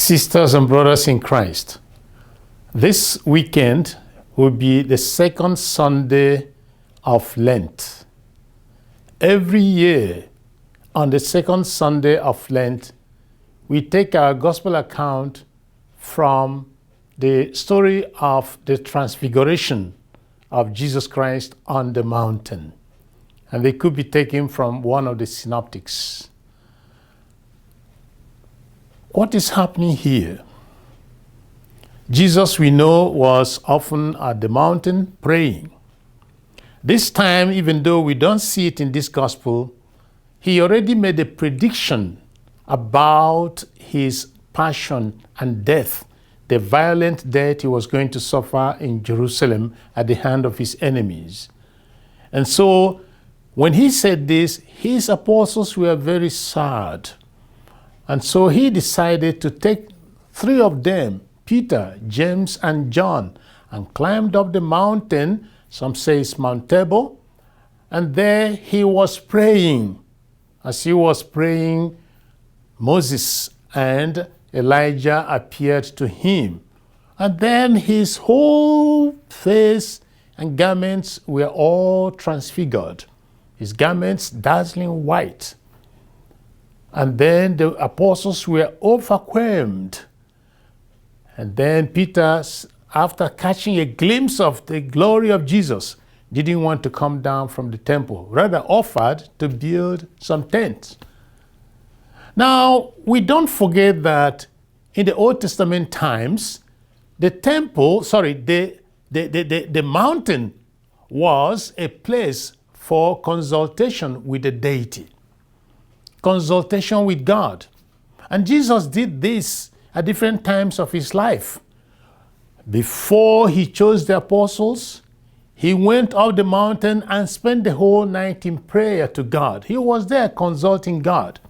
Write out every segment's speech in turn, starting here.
Sisters and brothers in Christ, this weekend will be the second Sunday of Lent. Every year, on the second Sunday of Lent, we take our gospel account from the story of the Transfiguration of Jesus Christ on the mountain. And they could be taken from one of the synoptics. What is happening here? Jesus, we know, was often at the mountain praying. This time, even though we don't see it in this gospel, he already made a prediction about his passion and death, the violent death he was going to suffer in Jerusalem at the hand of his enemies. And so, when he said this, his apostles were very sad. And so he decided to take three of them, Peter, James, and John, and climbed up the mountain. Some say it's Mount Tabor. And there he was praying. As he was praying, Moses and Elijah appeared to him. And then his whole face and garments were all transfigured. His garments dazzling white. And then the apostles were overwhelmed. And then Peter, after catching a glimpse of the glory of Jesus, didn't want to come down from the temple, rather offered to build some tents. Now, we don't forget that in the Old Testament times, the mountain was a place for consultation with the deity. Consultation with God. And Jesus did this at different times of his life. Before he chose the apostles, he went up the mountain and spent the whole night in prayer to God. He was there consulting God.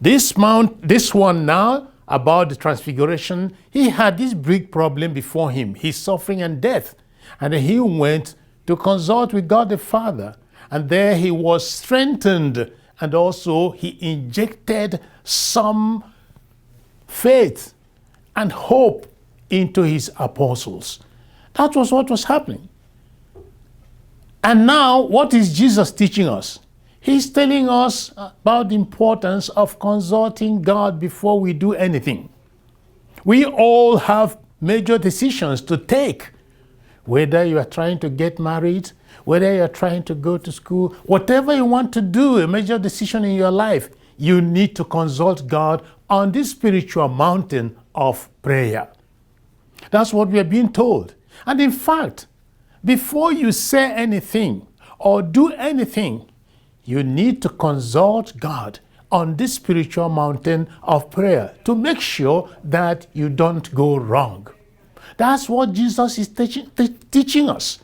This one now, about the Transfiguration, he had this big problem before him, his suffering and death. And he went to consult with God the Father. And there he was strengthened. And also, he injected some faith and hope into his apostles. That was what was happening. And now, what is Jesus teaching us? He's telling us about the importance of consulting God before we do anything. We all have major decisions to take. Whether you are trying to get married, whether you're trying to go to school, whatever you want to do, a major decision in your life, you need to consult God on this spiritual mountain of prayer. That's what we are being told. And in fact, before you say anything or do anything, you need to consult God on this spiritual mountain of prayer to make sure that you don't go wrong. That's what Jesus is teaching us.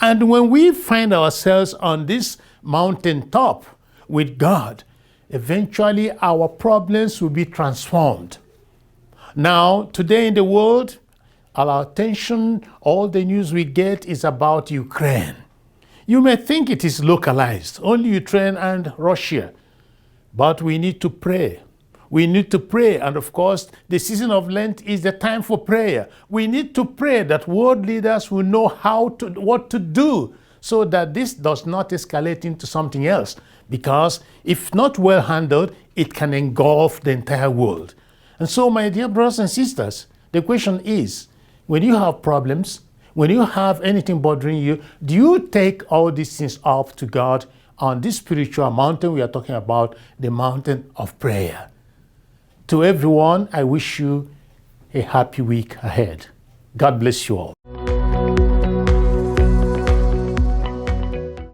And when we find ourselves on this mountaintop with God, eventually our problems will be transformed. Now, today in the world, our attention, all the news we get is about Ukraine. You may think it is localized, only Ukraine and Russia. But we need to pray. We need to pray, and of course, the season of Lent is the time for prayer. We need to pray that world leaders will know what to do so that this does not escalate into something else. Because if not well handled, it can engulf the entire world. And so, my dear brothers and sisters, the question is, when you have problems, when you have anything bothering you, do you take all these things up to God on this spiritual mountain we are talking about, the mountain of prayer? To everyone, I wish you a happy week ahead. God bless you all.